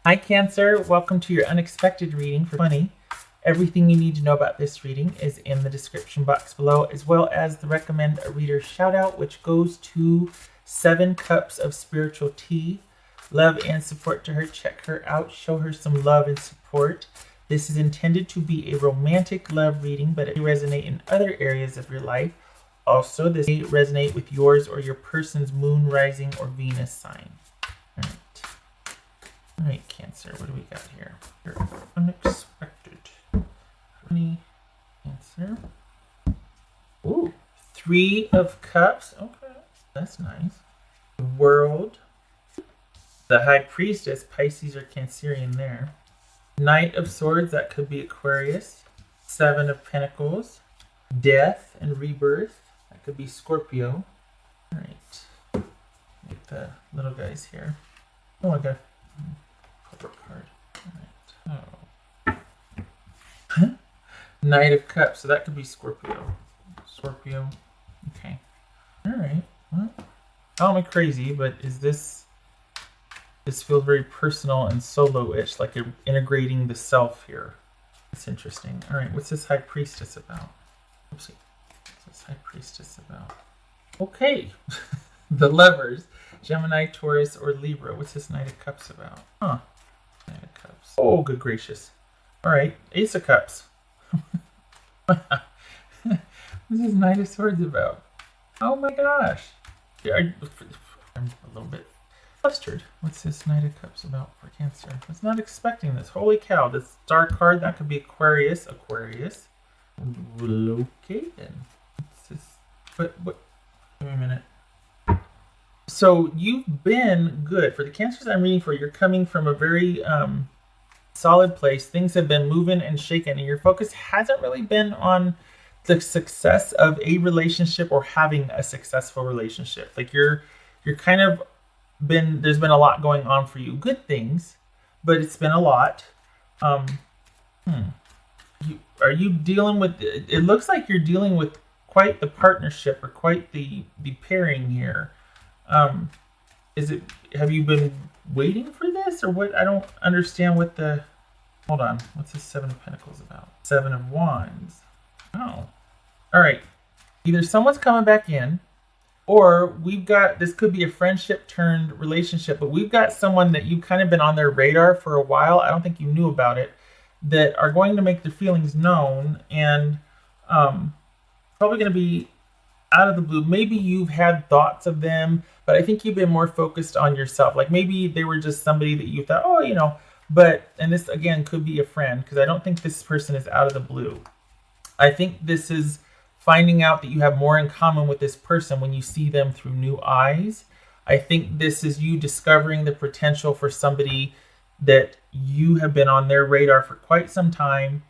Hi Cancer, welcome to your unexpected reading for 20. Everything you need to know about this reading is in the description box below, as well as the recommend a reader shout out, which goes to 7 cups of spiritual tea. Love and support to her. Check her out, show her some love and support. This is intended to be a romantic love reading, but it may resonate in other areas of your life. Also, this may resonate with yours or your person's moon, rising, or Venus sign. All right, Cancer, what do we got here? Your unexpected. Cancer. Ooh, 3 of Cups. Okay, that's nice. The World. The High Priestess, Pisces or Cancerian there. Knight of Swords, that could be Aquarius. 7 of Pentacles. Death and Rebirth, that could be Scorpio. All right, get the little guys here. Oh, I got card. All right. Oh. Knight of Cups, so that could be Scorpio. Scorpio. Okay. All right. Well, I'm not crazy, but is this feels very personal and solo-ish, like you're integrating the self here. It's interesting. All right. What's this High Priestess about? Oopsie. What's this High Priestess about? Okay. The Lovers. Gemini, Taurus, or Libra. What's this Knight of Cups about? Huh. Knight of Cups. Oh, good gracious. All right. Ace of Cups. What's this Knight of Swords about? Oh my gosh. I'm a little bit flustered. What's this Knight of Cups about for Cancer? I was not expecting this. Holy cow. This star card, that could be Aquarius. Aquarius. Okay then. What's this? What? Wait a minute. So you've been good. For the Cancers I'm reading for, you're coming from a very solid place. Things have been moving and shaking, and your focus hasn't really been on the success of a relationship or having a successful relationship. Like you're kind of there's been a lot going on for you. Good things, but it's been a lot. Are you dealing with, it looks like you're dealing with quite the partnership or quite the pairing here. Have you been waiting for this or what? I don't understand what the, hold on. What's this 7 of Pentacles about? 7 of Wands. Oh, all right. Either someone's coming back in or we've got, this could be a friendship turned relationship, but we've got someone that you've kind of been on their radar for a while. I don't think you knew about it, that are going to make their feelings known and, probably going to be out of the blue. Maybe you've had thoughts of them, but I think you've been more focused on yourself. Like maybe they were just somebody that you thought, oh, you know, but, and this again could be a friend, because I don't think this person is out of the blue. I think this is finding out that you have more in common with this person when you see them through new eyes. I think this is you discovering the potential for somebody that you have been on their radar for quite some time,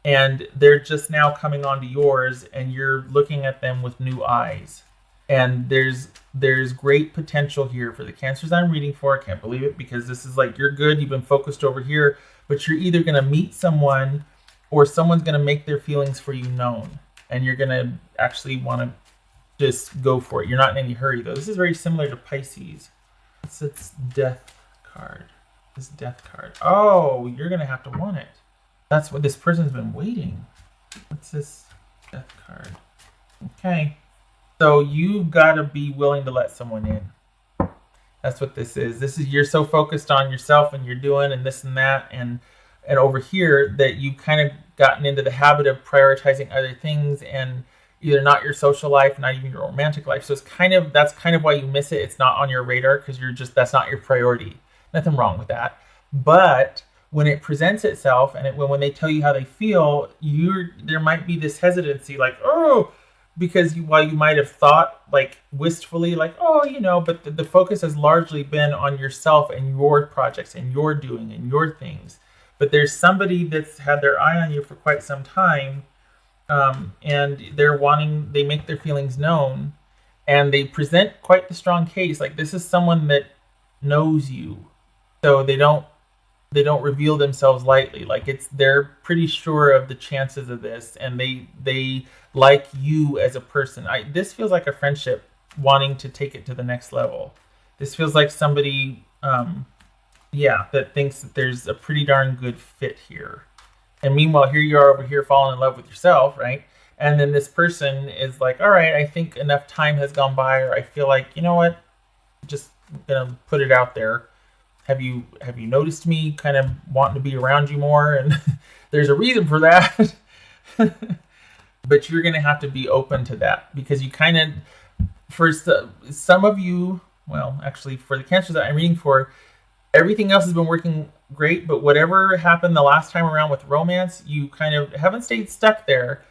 and they're just now coming onto yours, and you're looking at them with new eyes. And there's great potential here for the Cancers I'm reading for. I can't believe it, because this is like, you're good, you've been focused over here, but you're either going to meet someone or someone's going to make their feelings for you known, and you're going to actually want to just go for it. You're not in any hurry though. This is very similar to Pisces. It's Death card. This Death card. Oh, you're going to have to want it. That's what this person's been waiting. What's this Death card? Okay. So you've got to be willing to let someone in. That's what this is. This is, you're so focused on yourself and you're doing and this and that and over here that you've kind of gotten into the habit of prioritizing other things, and either not your social life, not even your romantic life. So it's kind of, that's kind of why you miss it. It's not on your radar because you're just, that's not your priority. Nothing wrong with that. But when it presents itself and when they tell you how they feel, there might be this hesitancy, like, oh, because while you might have thought like wistfully, like, oh, you know, but the focus has largely been on yourself and your projects and your doing and your things. But there's somebody that's had their eye on you for quite some time, and they make their feelings known, and they present quite the strong case. Like, this is someone that knows you, so they don't reveal themselves lightly. Like, they're pretty sure of the chances of this, and they like you as a person. This feels like a friendship wanting to take it to the next level. This feels like somebody yeah, that thinks that there's a pretty darn good fit here. And meanwhile, here you are over here falling in love with yourself, right? And then this person is like, all right, I think enough time has gone by, or I feel like, you know what, just gonna put it out there. Have you noticed me kind of wanting to be around you more? And there's a reason for that. But you're gonna have to be open to that, because you kind of, for some of you, well, actually for the cancers that I'm reading for, everything else has been working great, but whatever happened the last time around with romance, you kind of haven't stayed stuck there,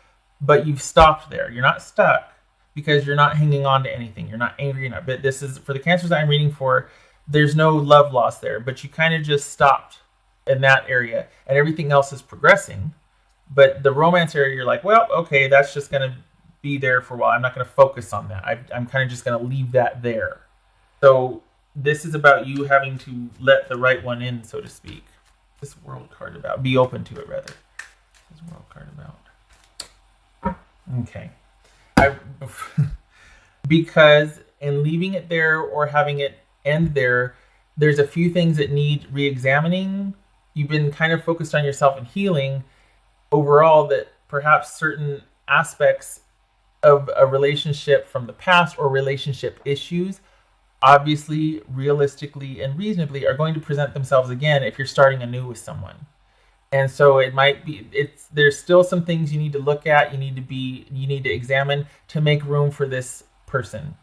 but you've stopped there. You're not stuck because you're not hanging on to anything. You're not angry enough. But this is for the cancers that I'm reading for. There's no love loss there, but you kind of just stopped in that area, and everything else is progressing. But the romance area, you're like, well, okay, that's just going to be there for a while. I'm not going to focus on that. I'm kind of just going to leave that there. So this is about you having to let the right one in, so to speak. This world card about. Be open to it, rather. This world card about. Okay. Because in leaving it there or having it end there, there's a few things that need re-examining. You've been kind of focused on yourself and healing overall, that perhaps certain aspects of a relationship from the past or relationship issues, obviously, realistically, and reasonably, are going to present themselves again if you're starting anew with someone. And so it might be, there's still some things you need to look at, you need to examine to make room for this person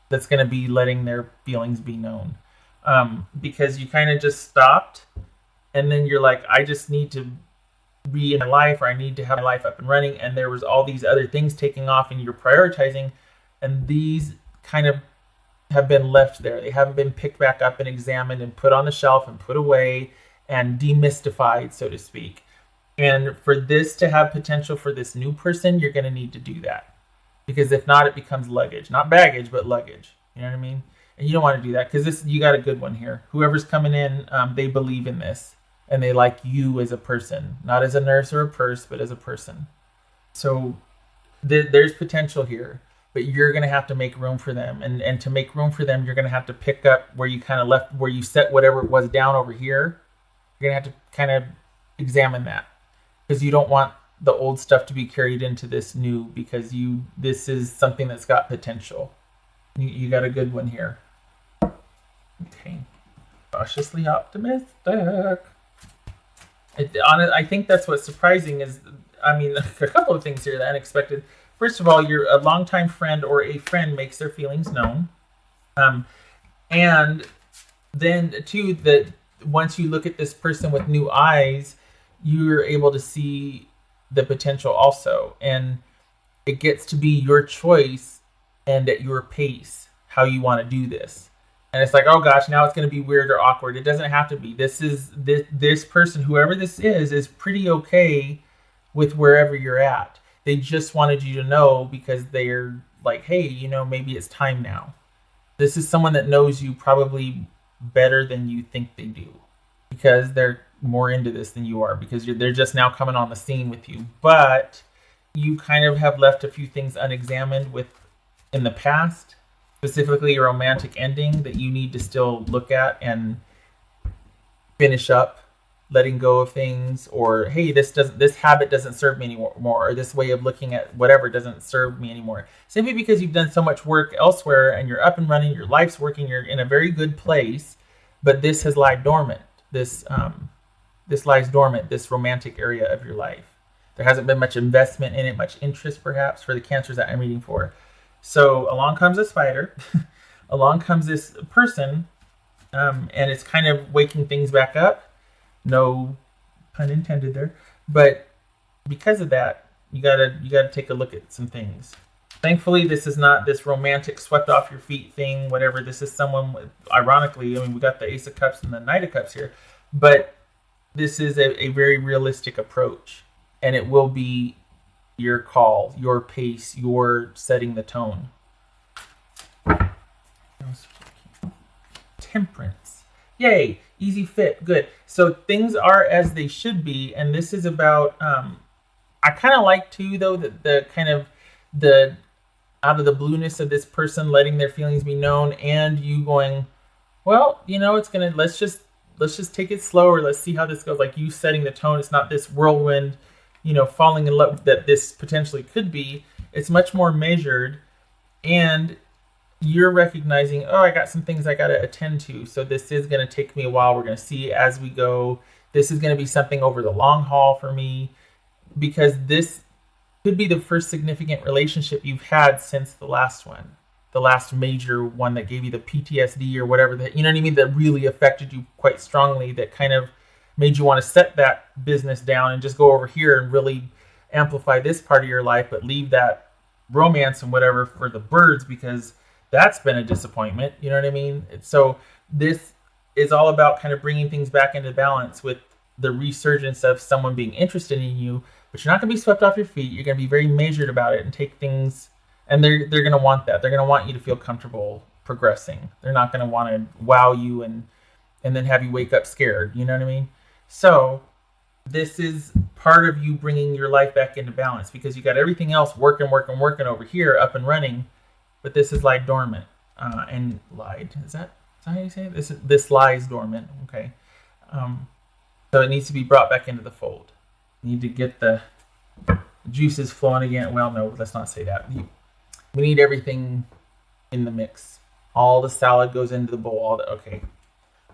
that's going to be letting their feelings be known. Because you kind of just stopped, and then you're like, I just need to be in my life, or I need to have my life up and running, and there was all these other things taking off, and you're prioritizing, and these kind of have been left there. They haven't been picked back up and examined and put on the shelf and put away and demystified, so to speak. And for this to have potential for this new person, you're going to need to do that. Because if not, it becomes luggage. Not baggage, but luggage. You know what I mean? And you don't want to do that, because you got a good one here. Whoever's coming in, they believe in this. And they like you as a person. Not as a nurse or a purse, but as a person. So there's potential here. But you're going to have to make room for them. And to make room for them, you're going to have to pick up where you kind of left, where you set whatever it was down over here. You're going to have to kind of examine that. Because you don't want the old stuff to be carried into this new, because this is something that's got potential. You got a good one here. Okay. Cautiously optimistic. I think that's what's surprising is, I mean, a couple of things here that are unexpected. First of all, you're a longtime friend or a friend makes their feelings known. And then, too, that once you look at this person with new eyes, you're able to see the potential also. And it gets to be your choice and at your pace how you want to do this. And it's like, oh gosh, now it's going to be weird or awkward. It doesn't have to be. This person, whoever this is pretty okay with wherever you're at. They just wanted you to know, because they're like, hey, maybe it's time now. This is someone that knows you probably better than you think they do, because they're more into this than you are, because they're just now coming on the scene with you. But you kind of have left a few things unexamined in the past, specifically a romantic ending that you need to still look at and finish up, letting go of things, or hey, this habit doesn't serve me anymore, or this way of looking at whatever doesn't serve me anymore. Simply because you've done so much work elsewhere and you're up and running, your life's working, you're in a very good place, but this has lied dormant. This lies dormant, this romantic area of your life. There hasn't been much investment in it, much interest perhaps, for the cancers that I'm reading for. So along comes a spider, along comes this person, and it's kind of waking things back up. No pun intended there. But because of that, you gotta take a look at some things. Thankfully, this is not this romantic swept off your feet thing, whatever. This is someone with, ironically, we got the Ace of Cups and the Knight of Cups here, but this is a very realistic approach, and it will be your call, your pace, your setting the tone. Temperance. Yay, easy fit, good. So things are as they should be, and this is about, I kind of like too, though, that the kind of the out of the blueness of this person letting their feelings be known, and you going, well, let's just let's just take it slower. Let's see how this goes. Like you setting the tone. It's not this whirlwind, falling in love that this potentially could be. It's much more measured, and you're recognizing, oh, I got some things I got to attend to. So this is going to take me a while. We're going to see as we go. This is going to be something over the long haul for me, because this could be the first significant relationship you've had since the last one, the last major one that gave you the PTSD or whatever, that, you know what I mean, that really affected you quite strongly, that kind of made you want to set that business down and just go over here and really amplify this part of your life, but leave that romance and whatever for the birds, because that's been a disappointment. You know what I mean? So this is all about kind of bringing things back into balance with the resurgence of someone being interested in you, but you're not going to be swept off your feet. You're going to be very measured about it and take things, and they're going to want that. They're going to want you to feel comfortable progressing. They're not going to want to wow you and then have you wake up scared. You know what I mean? So this is part of you bringing your life back into balance, because you got everything else working over here, up and running, but this is lied dormant and lied. Is that how you say it? This lies dormant. Okay. So it needs to be brought back into the fold. You need to get the juices flowing again. Well, no, let's not say that. We need everything in the mix. All the salad goes into the bowl. Okay.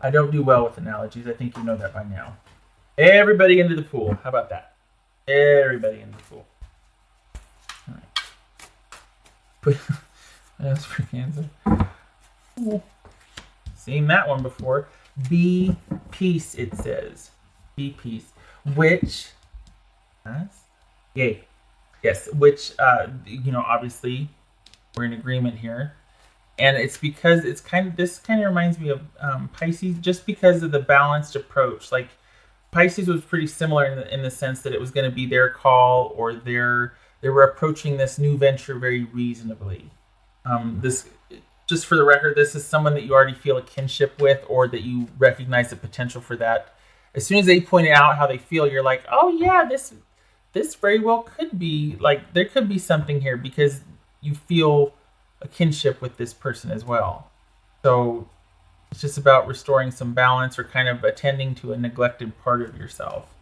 I don't do well with analogies. I think you know that by now. Everybody into the pool. How about that? Everybody into the pool. All right. That's for Kansas. Seen that one before. Be peace, it says. Be peace. Which, yay. Yes, which, obviously we're in agreement here. And it's because this kind of reminds me of Pisces, just because of the balanced approach. Like Pisces was pretty similar in the sense that it was going to be their call, or they were approaching this new venture very reasonably. This, just for the record, this is someone that you already feel a kinship with, or that you recognize the potential for that. As soon as they pointed out how they feel, you're like, oh yeah, this very well could be, like, there could be something here, because you feel a kinship with this person as well. So it's just about restoring some balance, or kind of attending to a neglected part of yourself.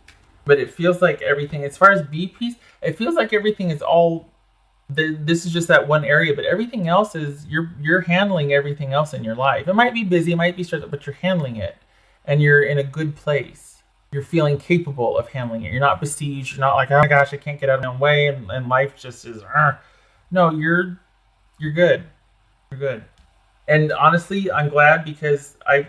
But it feels like everything, as far as be peace, it feels like everything is all, this is just that one area, but everything else is, you're handling everything else in your life. It might be busy, it might be stressed, but you're handling it, and you're in a good place. You're feeling capable of handling it. You're not besieged. You're not like, oh my gosh, I can't get out of my own way, and life just is. No, you're good. You're good. And honestly, I'm glad, because I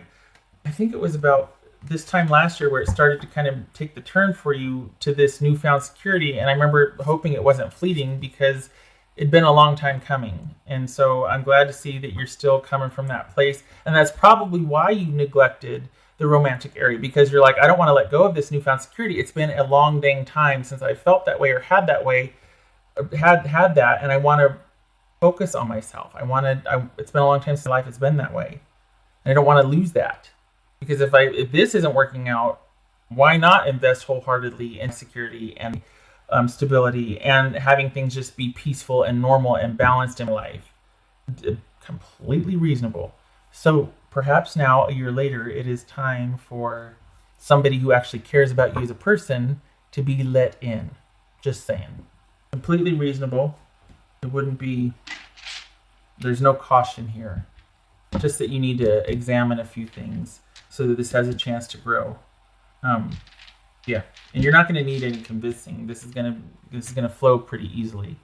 think it was about this time last year where it started to kind of take the turn for you to this newfound security. And I remember hoping it wasn't fleeting, because it'd been a long time coming. And so I'm glad to see that you're still coming from that place. And that's probably why you neglected the romantic area, because you're like, I don't want to let go of this newfound security. It's been a long dang time since I felt that way, or had that, and I want to focus on myself. It's been a long time since life has been that way, and I don't want to lose that, because if this isn't working out, why not invest wholeheartedly in security and stability, and having things just be peaceful and normal and balanced in life? Completely reasonable. So perhaps now, a year later, it is time for somebody who actually cares about you as a person to be let in. Just saying. Completely reasonable. It wouldn't be, there's no caution here. Just that you need to examine a few things so that this has a chance to grow. Yeah. And you're not going to need any convincing. This is going to flow pretty easily.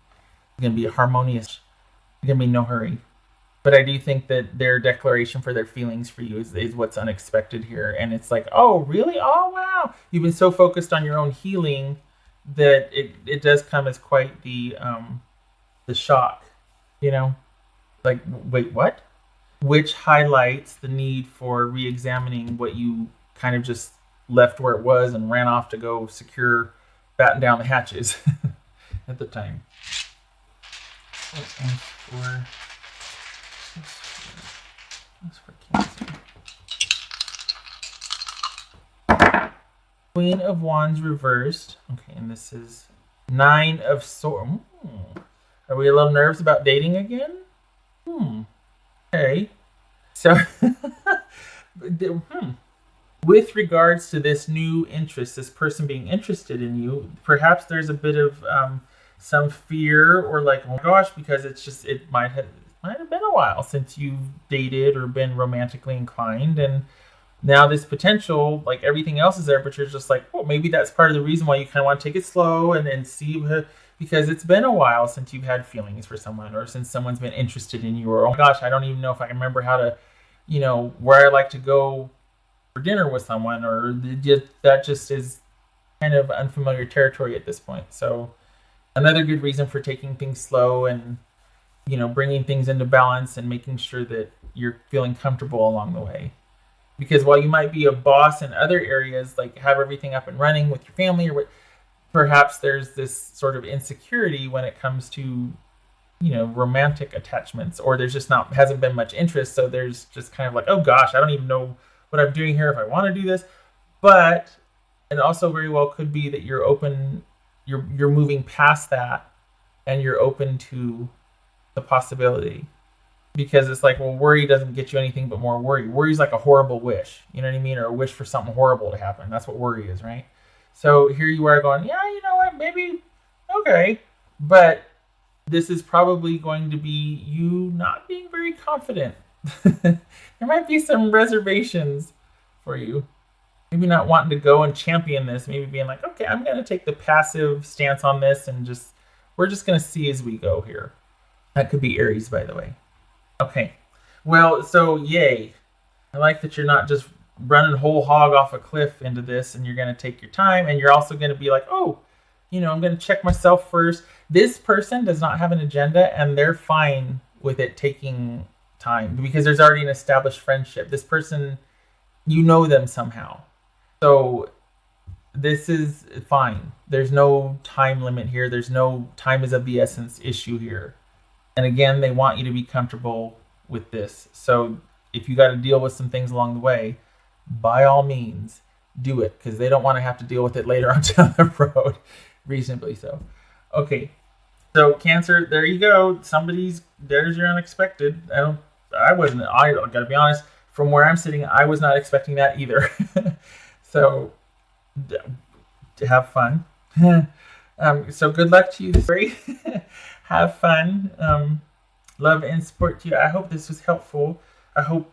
It's going to be harmonious. There's going to be no hurry. But I do think that their declaration for their feelings for you is what's unexpected here. And it's like, oh, really? Oh, wow. You've been so focused on your own healing that it does come as quite the shock, Like, wait, what? Which highlights the need for re-examining what you kind of just left where it was and ran off to go batten down the hatches at the time. Queen of Wands reversed. Okay, and this is Nine of Swords. Are we a little nervous about dating again? Okay. So, with regards to this new interest, this person being interested in you, perhaps there's a bit of some fear or like, oh my gosh, because it might have been a while since you've dated or been romantically inclined, and now this potential, like everything else is there, but you're just like, well, maybe that's part of the reason why you kind of want to take it slow and see, because it's been a while since you've had feelings for someone, or since someone's been interested in you, or oh my gosh, I don't even know if I can remember how to, where I like to go for dinner with someone, or that just is kind of unfamiliar territory at this point. So another good reason for taking things slow and bringing things into balance and making sure that you're feeling comfortable along the way. Because while you might be a boss in other areas, like have everything up and running with your family, or what, perhaps there's this sort of insecurity when it comes to romantic attachments, or there's just hasn't been much interest, so there's just kind of like, oh gosh, I don't even know what I'm doing here, if I want to do this. But it also very well could be that you're open, you're moving past that, and you're open to the possibility. Because it's like, well, worry doesn't get you anything but more worry. Worry is like a horrible wish, you know what I mean? Or a wish for something horrible to happen. That's what worry is, right? So here you are going, yeah, you know what, maybe, okay. But this is probably going to be you not being very confident. There might be some reservations for you. Maybe not wanting to go and champion this. Maybe being like, okay, I'm going to take the passive stance on this, and we're just going to see as we go here. That could be Aries, by the way. Okay, well, so yay. I like that you're not just running whole hog off a cliff into this, and you're going to take your time, and you're also going to be like, oh, I'm going to check myself first. This person does not have an agenda, and they're fine with it taking time because there's already an established friendship. This person, you know them somehow. So this is fine. There's no time limit here. There's no time is of the essence issue here. And again, they want you to be comfortable with this. So if you got to deal with some things along the way, by all means, do it, because they don't want to have to deal with it later on down the road, reasonably so. Okay, so Cancer, there you go. There's your unexpected. I gotta be honest, from where I'm sitting, I was not expecting that either. So have fun. So good luck to you this week. Have fun. Love and support to you. I hope this was helpful. I hope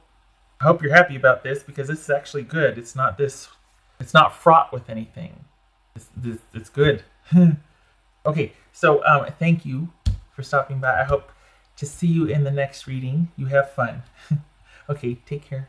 you're happy about this, because this is actually good. It's not fraught with anything. It's good. Okay, so thank you for stopping by. I hope to see you in the next reading. You have fun. Okay, take care.